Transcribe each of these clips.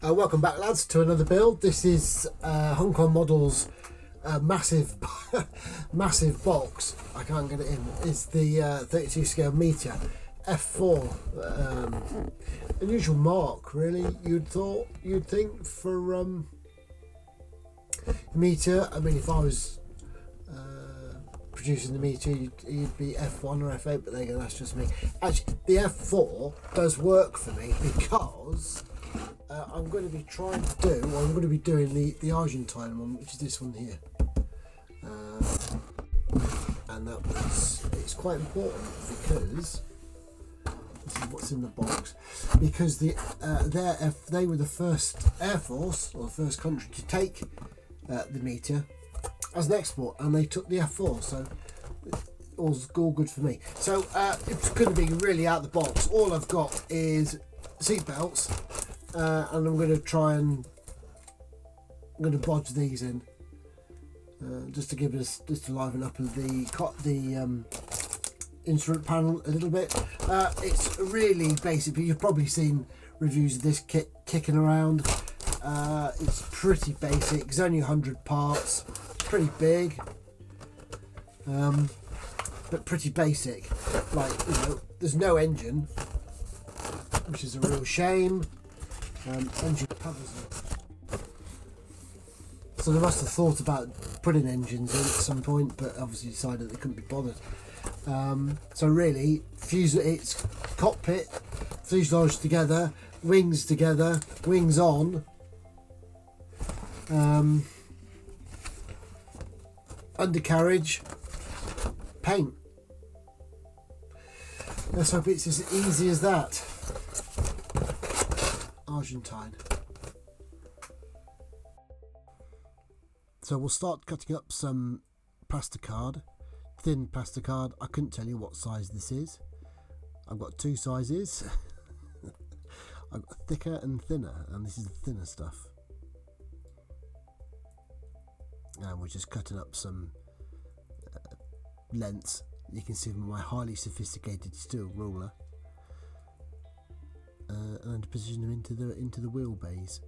Welcome back, lads, to another build. This is Hong Kong Models massive massive box. I can't get it in. It's the 32 scale Meteor F4. Unusual mark, really. You'd think for Meteor. I mean, if I was producing the Meteor, you'd be F1 or F8, but there you go, that's just me. Actually, the F4 does work for me because I'm going to be trying to do, or I'm going to be doing the Argentine one, which is this one here. And it's quite important because this is what's in the box, because they were the first Air Force, or the first country to take the Meteor as an export, and they took the F4, so all's all good for me. So it's going to be really out of the box. All I've got is seat belts, and I'm going to bodge these in just to give us, just to liven up the instrument panel a little bit. It's really basic, but you've probably seen reviews of this kit kicking around. It's pretty basic. It's only 100 parts. Pretty big, but pretty basic. Like, you know, there's no engine, which is a real shame. Engine covers it. So they must have thought about putting engines in at some point, but obviously decided they couldn't be bothered. So really, it's cockpit, fuselage together, wings on. Undercarriage, paint. Let's hope it's as easy as that. Argentine. So we'll start cutting up some plasticard, thin plasticard. I couldn't tell you what size this is. I've got two sizes. I've got thicker and thinner, and this is the thinner stuff. And we're just cutting up some lengths. You can see my highly sophisticated steel ruler, and position them into the wheelbase.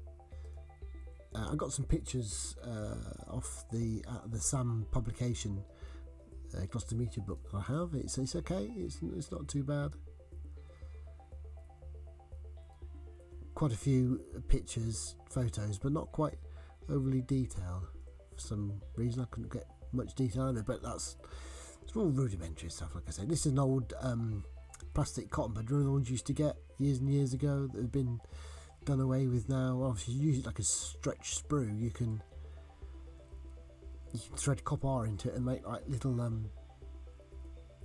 I got some pictures off the Sam publication Gloster Meteor book that I have. It's okay. It's not too bad. Quite a few pictures, photos, but not quite overly detailed. For some reason I couldn't get much detail on it, but it's all rudimentary stuff. Like I say, this is an old plastic cotton bud. Remember the ones you used to get years and years ago that have been done away with now? Obviously, you use it like a stretch sprue. You can thread copper into it and make like little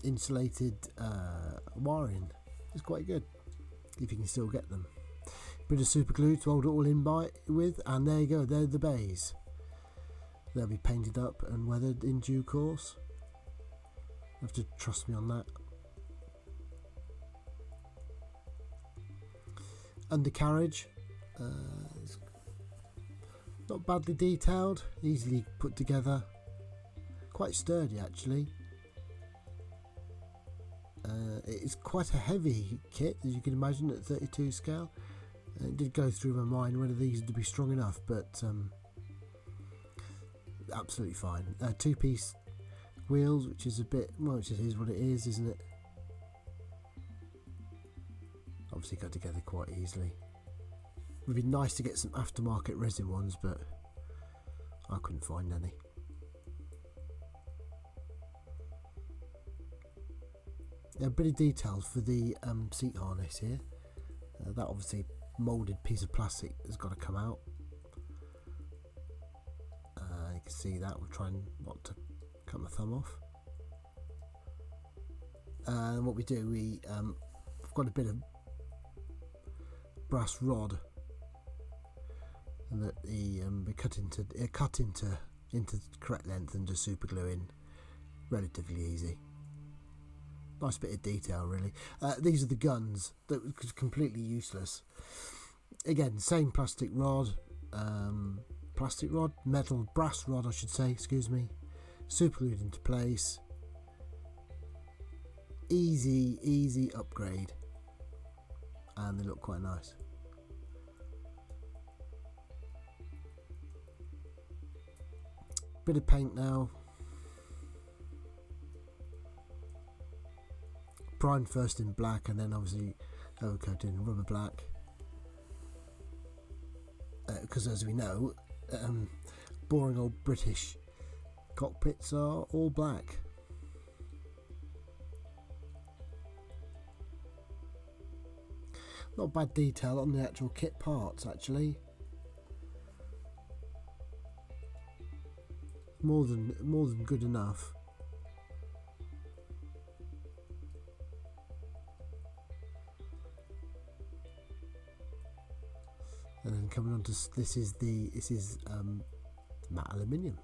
insulated wiring. It's quite good if you can still get them. Bit of super glue to hold it all in with, and there you go. They're the bays. They'll be painted up and weathered in due course. You have to trust me on that. Undercarriage, it's not badly detailed, easily put together, quite sturdy actually. It's quite a heavy kit, as you can imagine, at 32 scale. It did go through my mind whether these would be strong enough, but absolutely fine. Two-piece wheels, which is a bit, well, it is what it is, isn't it? Obviously got together quite easily. Would be nice to get some aftermarket resin ones, but I couldn't find any. A bit of details for the seat harness here. That obviously moulded piece of plastic has got to come out. You can see that. We'll try not to cut my thumb off. And what we do, we've got a bit of brass rod that we cut into the correct length and just super glue in. Relatively easy. Nice bit of detail, really. These are the guns that was completely useless. Again, same plastic rod, brass rod, I should say. Excuse me. Super glued into place. Easy upgrade, and they look quite nice. Bit of paint now. Prime first in black and then obviously overcoated in rubber black. Because as we know, boring old British cockpits are all black. Not bad detail on the actual kit parts actually. More than good enough. And then coming on to this is matte aluminium,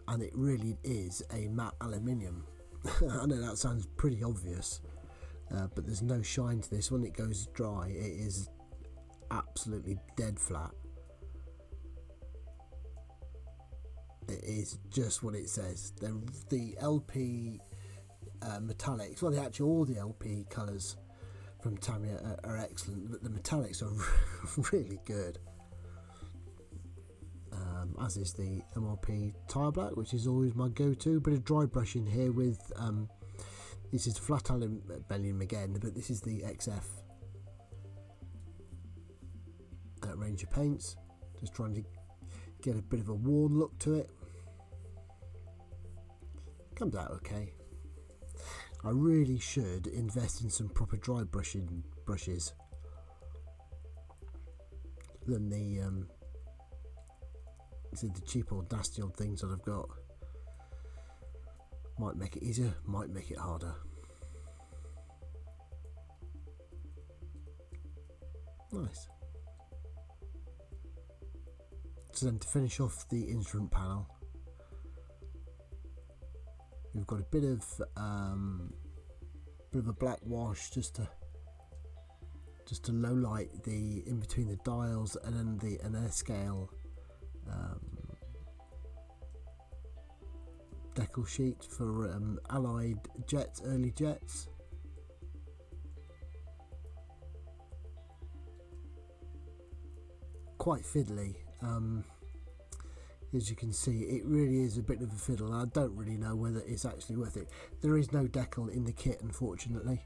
and it really is a matte aluminium. I know that sounds pretty obvious, but there's no shine to this. When it goes dry, it is absolutely dead flat. It is just what it says. The LP metallics, well, all the LP colours from Tamiya are excellent, but the metallics are really good. As is the MRP tire black, which is always my go-to. Bit of dry brushing here with this is flat aluminium again, but this is the XF range of paints. Just trying to get a bit of a worn look to it. Comes out okay. I really should invest in some proper dry brushes than the cheap old nasty old things that I've got. Might make it easier, might make it harder. Nice. So then to finish off the instrument panel, we've got a bit of a black wash just to low light the in between the dials and then an air scale decal sheet for Allied jets, early jets. Quite fiddly. As you can see, it really is a bit of a fiddle. I don't really know whether it's actually worth it. There is no decal in the kit, unfortunately.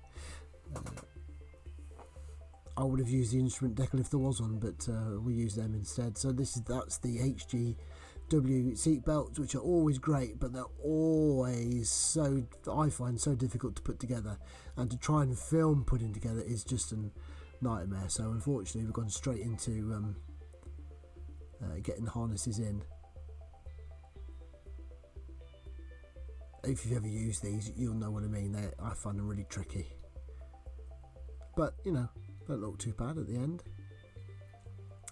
I would have used the instrument decal if there was one, but we use them instead. So that's the HGW seat belts, which are always great, but they're always I find so difficult to put together, and to try and film putting together is just a nightmare. So unfortunately, we've gone straight into getting harnesses in. If you've ever used these, you'll know what I mean. I find them really tricky, but you know, don't look too bad at the end.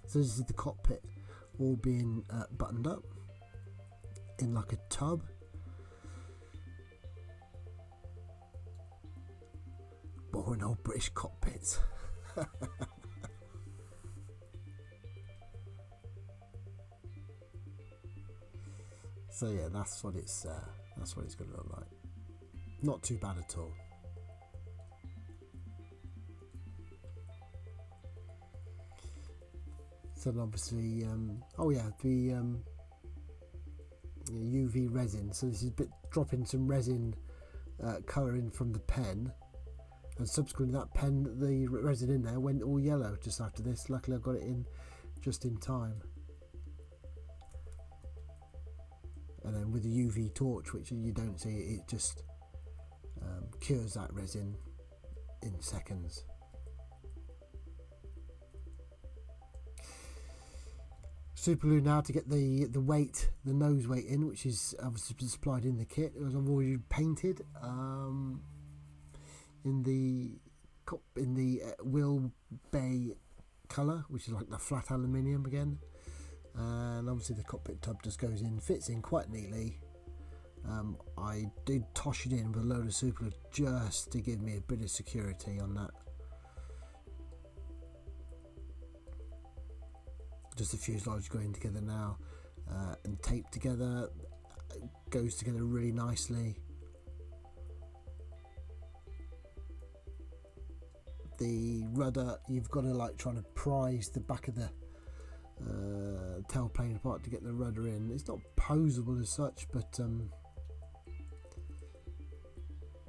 So this is the cockpit all being buttoned up in like a tub. Boring old British cockpits. So yeah, that's what it's going to look like. Not too bad at all. So then obviously, the UV resin. So this is dropping some resin colour in from the pen, and subsequently that pen, the resin in there went all yellow just after this. Luckily I got it in just in time. And then with the UV torch, which you don't see, it just cures that resin in seconds. Super glue now to get the weight, the nose weight in, which is obviously supplied in the kit, as I've already painted in the wheel bay colour, which is like the flat aluminium again. And obviously the cockpit tub just goes in, fits in quite neatly. I did tosh it in with a load of super glue just to give me a bit of security on that. Just the fuselage going together now, and taped together, goes together really nicely. The rudder, you've got to like trying to prise the back of the tailplane apart to get the rudder in. It's not posable as such, but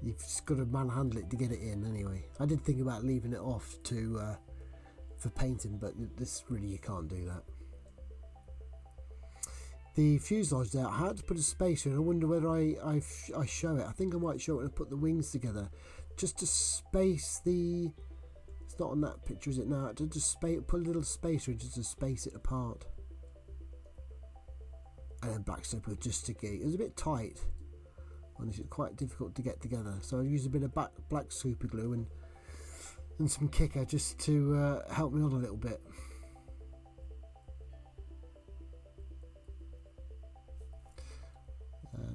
you've just got to manhandle it to get it in anyway. I did think about leaving it off to for painting, but this really, you can't do that. The fuselage there, I had to put a spacer in. I wonder whether I show it. I think I might show it and put the wings together just to space the, it's not on that picture, is it now? To just put a little spacer just to space it apart. And then black super just to get it. It was a bit tight, and it's quite difficult to get together. So I used a bit of black super glue and some kicker just to help me on a little bit.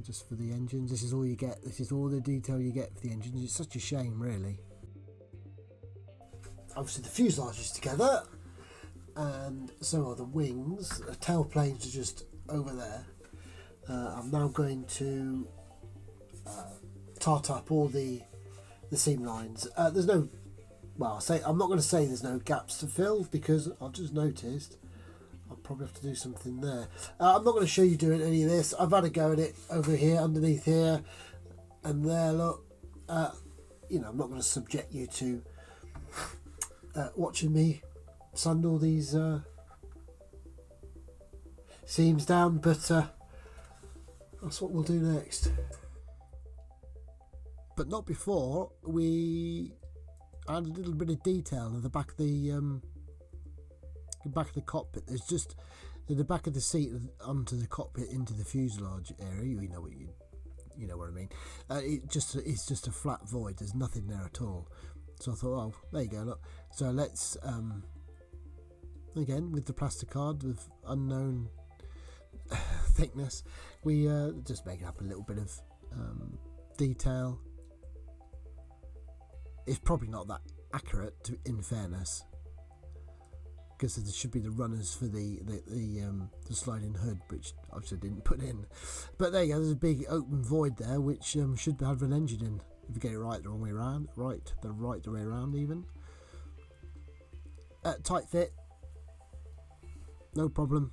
Just for the engines, this is all you get. This is all the detail you get for the engines. It's such a shame, really. Obviously the fuselage is together, and so are the wings. The tailplanes are just over there. I'm now going to tart up all the seam lines. There's no, well, I'm not going to say there's no gaps to fill, because I've just noticed I'll probably have to do something there. I'm not going to show you doing any of this. I've had a go at it over here, underneath here and there. Look, you know, I'm not going to subject you to watching me sand all these seams down, but that's what we'll do next. But not before we add a little bit of detail at the back of the cockpit. There's just at the back of the seat onto the cockpit into the fuselage area. You know what I mean. It's just a flat void. There's nothing there at all. So I thought, oh, there you go. Look. So let's again with the plasticard with unknown thickness, we just make up a little bit of detail. It's probably not that accurate, in fairness, because there should be the runners for the sliding hood, which obviously didn't put in. But there you go. There's a big open void there, which should have an engine in. If you get it right the wrong way around, the right way around even. Tight fit, no problem.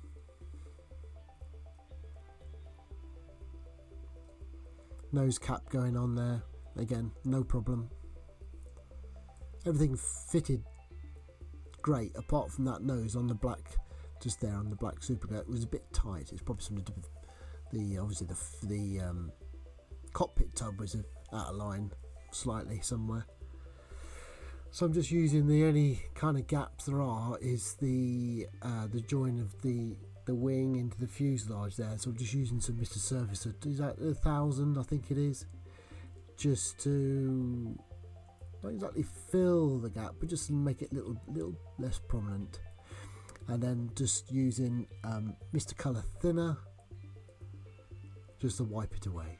Nose cap going on there, again, no problem. Everything fitted great, apart from that nose on the black, just there on the black super glue. It was a bit tight. It's probably something to do with the, obviously the cockpit tub was out of line slightly somewhere. So I'm just using, the only kind of gaps there are is the join of the wing into the fuselage there. So I'm just using some Mr. Surfacer. Is that 1,000? I think it is. Just to not exactly fill the gap, but just make it a little less prominent. And then just using Mr. Colour Thinner just to wipe it away.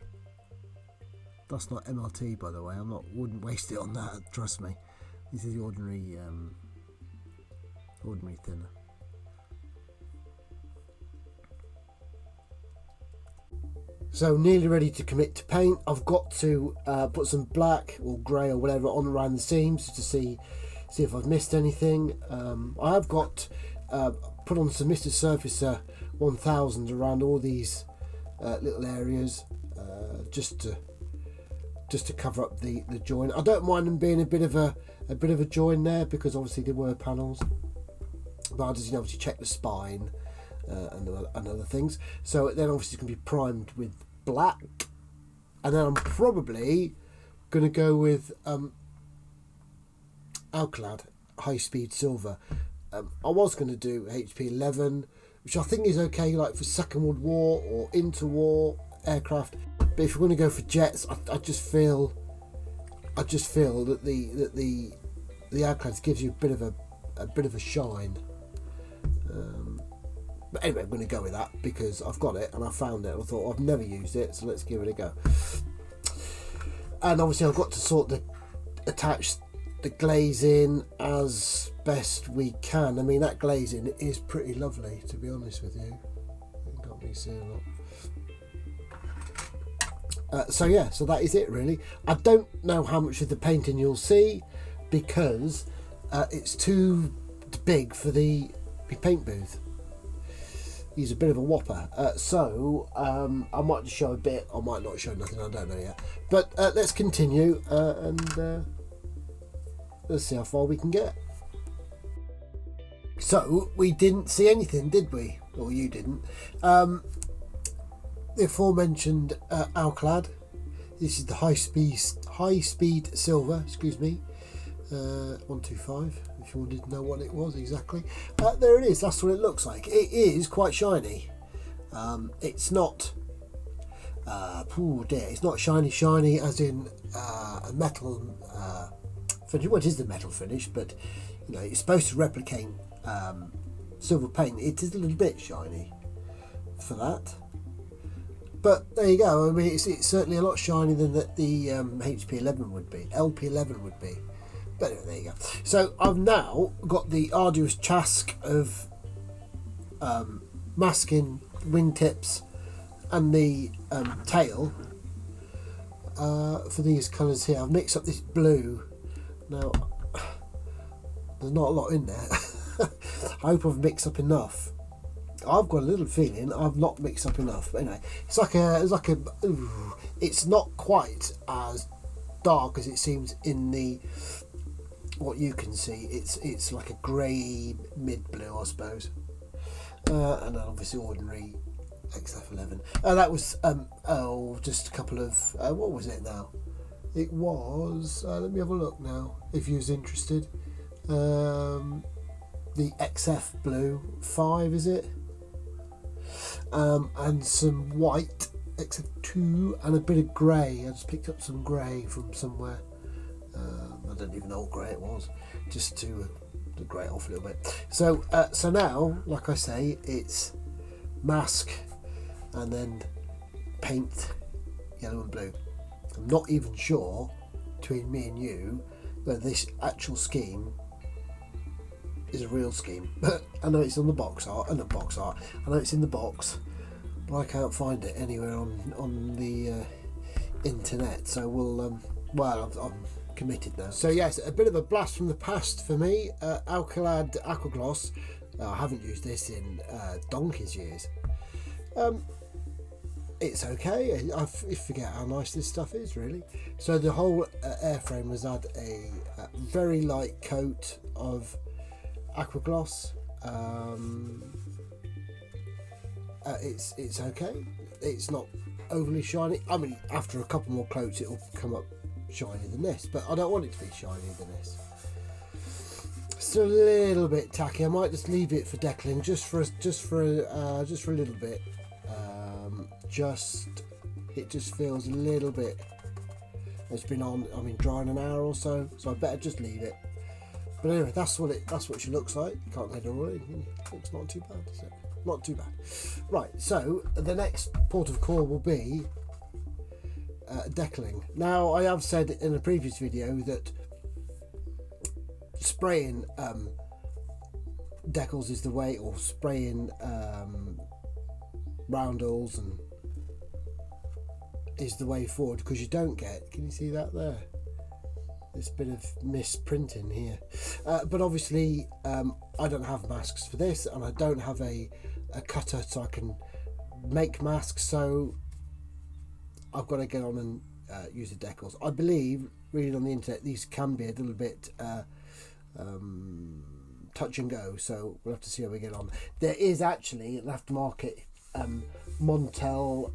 That's not MLT, by the way. Wouldn't waste it on that, trust me. This is the ordinary thinner. So nearly ready to commit to paint. I've got to put some black or grey or whatever on around the seams to see if I've missed anything. I have got put on some Mr. Surfacer 1000 around all these little areas, just to cover up the join. I don't mind them being a bit of a join there, because obviously there were panels, but I just obviously check the spine and other things. So then obviously it's going to be primed with black, and then I'm probably going to go with Alclad high speed silver. I was going to do HP 11, which I think is okay, like for Second World War or interwar aircraft. But if you're going to go for jets, I just feel that the Alclad gives you a bit of a shine. But anyway, I'm going to go with that because I've got it and I found it and I thought, I've never used it, so let's give it a go. And obviously I've got to attach the glazing as best we can. I mean, that glazing is pretty lovely, to be honest with you. It got me seeing that. So yeah, so that is it really. I don't know how much of the painting you'll see because it's too big for the paint booth. he's a bit of a whopper. So I might just show a bit, I might not show nothing, I don't know yet. But let's continue and let's see how far we can get. So we didn't see anything, did we? Or you didn't. The aforementioned Alclad. This is the high speed silver, excuse me. 125, if you wanted to know what it was exactly. There it is, that's what it looks like. It is quite shiny. It's not it's not shiny as in a metal finish. Well, it is the metal finish, but you know, it's supposed to replicate silver paint. It is a little bit shiny for that. But there you go. I mean, it's certainly a lot shinier than the HP11 would be, LP11 would be. But anyway, there you go. So I've now got the arduous task of masking wingtips and the tail for these colours here. I've mixed up this blue. Now, there's not a lot in there. I hope I've mixed up enough. I've got a little feeling I've not mixed up enough. But anyway, it's not quite as dark as it seems in the what you can see. It's like a grey mid blue, I suppose, and then obviously ordinary XF11. That was just a couple of what was it now? It was let me have a look now if you're interested. The XF blue 5, is it? And some white XF2 and a bit of grey. I just picked up some grey from somewhere. I don't even know what grey it was, just to grey it off a little bit. So now, like I say, it's mask and then paint yellow and blue. I'm not even sure, between me and you, whether this actual scheme is a real scheme. I know it's on the box art, not box art. I know it's in the box, but I can't find it anywhere on the internet. So we'll I'm committed now. So yes, a bit of a blast from the past for me. Alclad Aquagloss. I haven't used this in donkey's years. It's okay. I forget how nice this stuff is, really. So the whole airframe has had a very light coat of Aquagloss. It's okay. It's not overly shiny. I mean, after a couple more coats, it'll come up shinier than this, but I don't want it to be shinier than this. Still a little bit tacky. I might just leave it for decaling, just for a little bit. It just feels a little bit. It's been on. I mean, drying an hour or so, so I better just leave it. But anyway, that's what she looks like. You can't let her away. It's not too bad, is it? Not too bad. Right. So the next port of call will be decaling. Now, I have said in a previous video that spraying decals is the way, or spraying roundels and is the way forward, because you don't get, can you see that there, this bit of misprinting here, but obviously I don't have masks for this, and I don't have a cutter so I can make masks, so I've got to get on and use the decals. I believe, reading on the internet, these can be a little bit touch and go, so we'll have to see how we get on. There is actually an aftermarket Montex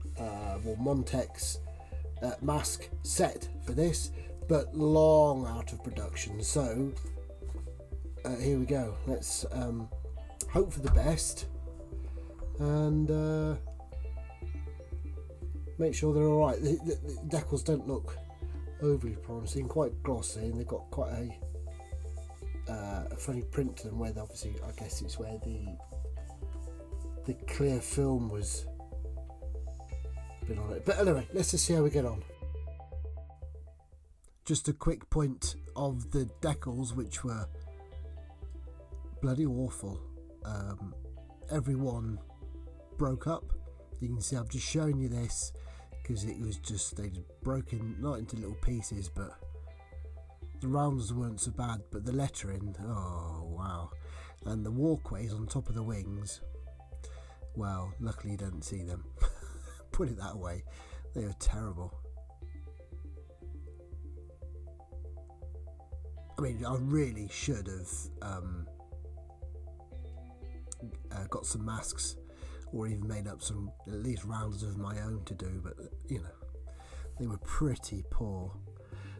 mask set for this, but long out of production, so here we go. Let's hope for the best and make sure they're alright. The decals don't look overly promising, quite glossy, and they've got quite a funny print to them, where obviously I guess it's where the clear film was been on it. But anyway, let's just see how we get on. Just a quick point of the decals, which were bloody awful. Every one broke up. You can see I've just shown you this because it was just, they'd broken not into little pieces, but the rounds weren't so bad, but the lettering, oh wow. And the walkways on top of the wings Well, luckily you didn't see them. Put it that way. They were terrible. I mean, I really should have got some masks, or even made up some at least rounders of my own to do, but you know, they were pretty poor.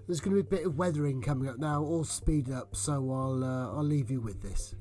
There's going to be a bit of weathering coming up now, all speed up, so I'll leave you with this.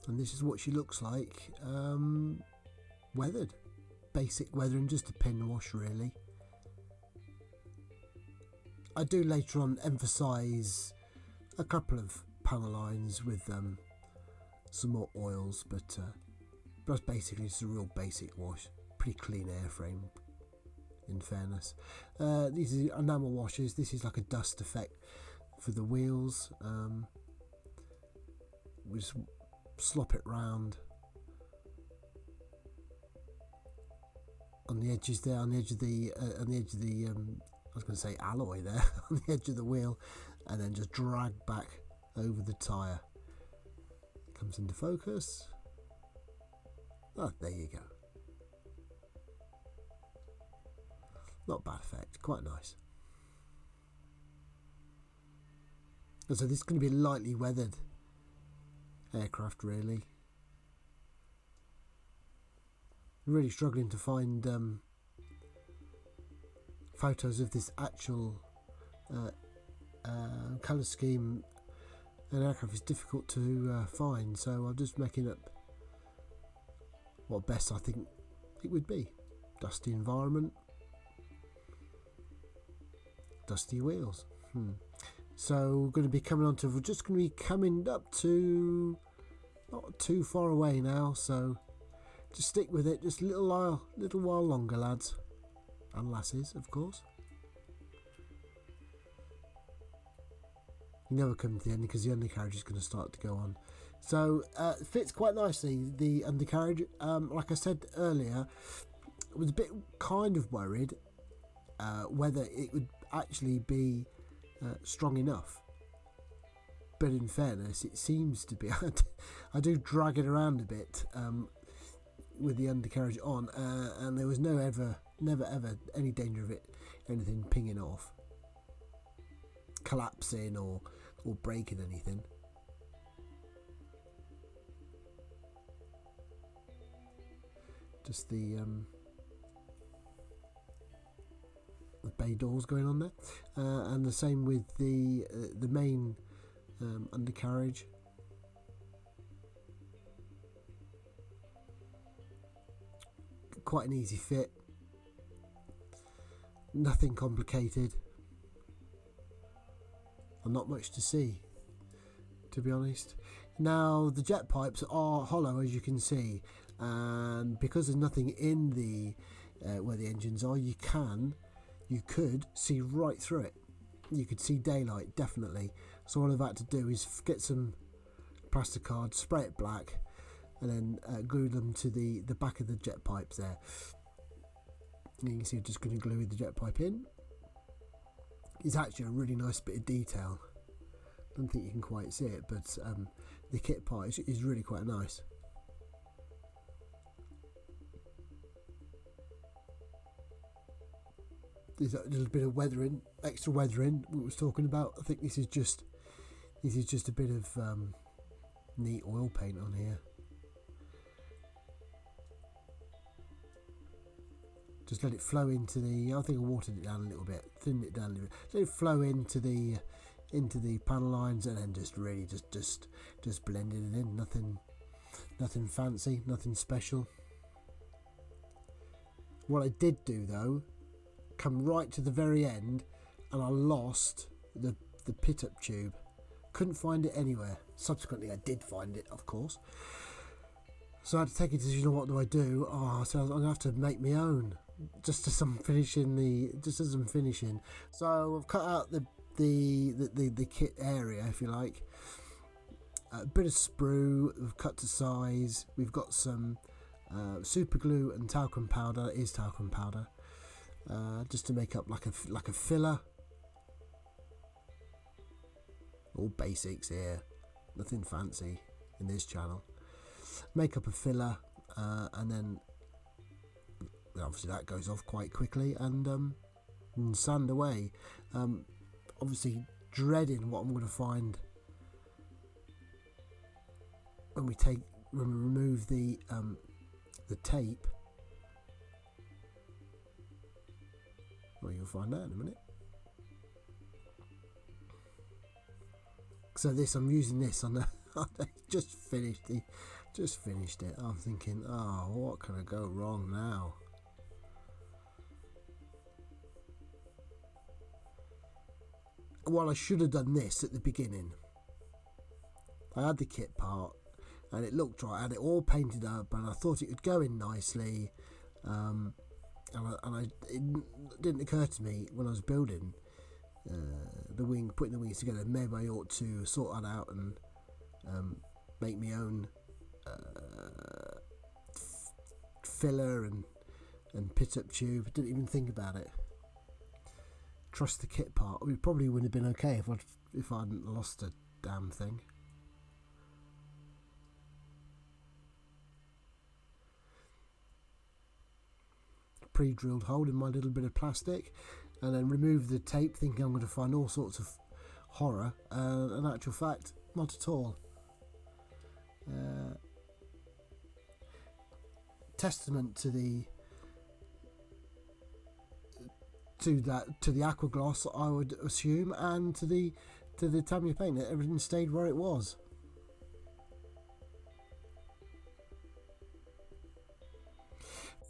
And this is what she looks like, weathered. Basic weathering, just a pin wash really. I do later on emphasise a couple of panel lines with some more oils, but basically it's a real basic wash. Pretty clean airframe, in fairness. These are enamel washes. This is like a dust effect for the wheels. We just slop it round on the edges there, on the edge of the I was going to say alloy there, on the edge of the wheel, and then just drag back over the tyre. Comes into focus. Oh, there you go. Not bad effect, quite nice. And so this is going to be a lightly weathered aircraft really. Really struggling to find photos of this actual colour scheme. An aircraft is difficult to find, so I'm just making up what best I think it would be. Dusty environment, dusty wheels. So we're going to be coming on to, we're just going to be coming up to not too far away now, so just stick with it, just a little while longer, lads and lasses, of course. You never come to the end because the undercarriage is going to start to go on. So it fits quite nicely, the undercarriage. Like I said earlier, I was a bit kind of worried whether it would actually be strong enough, but in fairness it seems to be. I do drag it around a bit with the undercarriage on, and there was never ever any danger of it anything pinging off, collapsing or breaking anything. Just the bay doors going on there, and the same with the main undercarriage. quite an easy fit, nothing complicated, and not much to see, to be honest. Now the jet pipes are hollow, as you can see, and because there's nothing in the where the engines are, you could see right through it. You could see daylight, definitely. So what I've had to do is get some plastic card, spray it black, and then glue them to the back of the jet pipes there. And you can see I'm just going to glue the jet pipe in. It's actually a really nice bit of detail. I don't think you can quite see it, but the kit part is really quite nice. There's a little bit of weathering, extra weathering we was talking about. I think this is just a bit of neat oil paint on here. Just let it flow into the. I think I watered it down a little bit, thinned it down a little bit. Let it flow into the panel lines, and then just really just blended it in. Nothing fancy, nothing special. What I did do though, come right to the very end, and I lost the pit-up tube. Couldn't find it anywhere. Subsequently, I did find it, of course. So I had to take a decision. What do I do? So I'm gonna have to make my own, just as I'm finishing So I've cut out the kit area, if you like. A bit of sprue. We've cut to size. We've got some super glue and talcum powder. It is talcum powder. Just to make up like a filler. All basics here, nothing fancy in this channel. Make up a filler, and then obviously that goes off quite quickly, and sand away. Obviously dreading what I'm going to find when we remove the tape. Well, you'll find out in a minute. So I'm using this on the. I just finished it. I'm thinking, oh, what can I go wrong now? Well, I should have done this at the beginning. I had the kit part, and it looked right. I had it all painted up, and I thought it would go in nicely. It didn't occur to me when I was building putting the wings together. Maybe I ought to sort that out and make my own filler and pit-up tube. I didn't even think about it. Trust the kit part. It probably would have been okay if I hadn't lost a damn thing. Pre-drilled hole in my little bit of plastic, and then remove the tape, thinking I'm going to find all sorts of horror. In actual fact, not at all. Testament to the aqua gloss, I would assume, and to the Tamiya paint. Everything stayed where it was.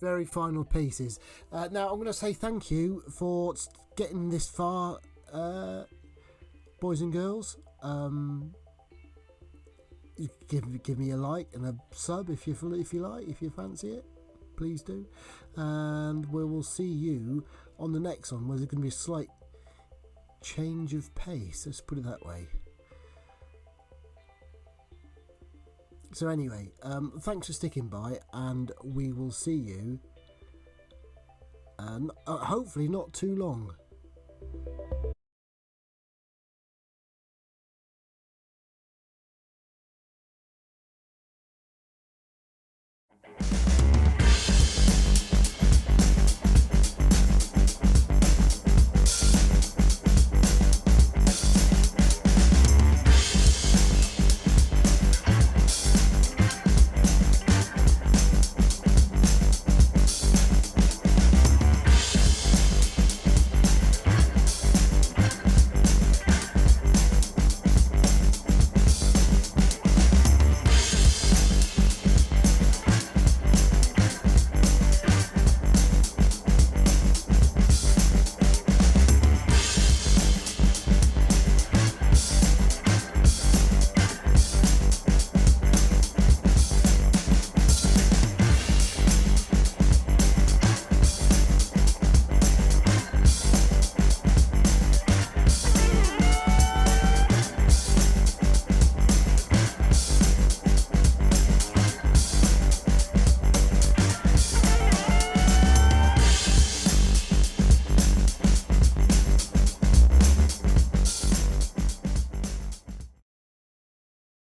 Very final pieces. Now I'm going to say thank you for getting this far, boys and girls. Give me a like and a sub if you like, if you fancy it. Please do, and we will see you on the next one, where there's going to be a slight change of pace. Let's put it that way. So anyway, thanks for sticking by, and we will see you, and hopefully not too long.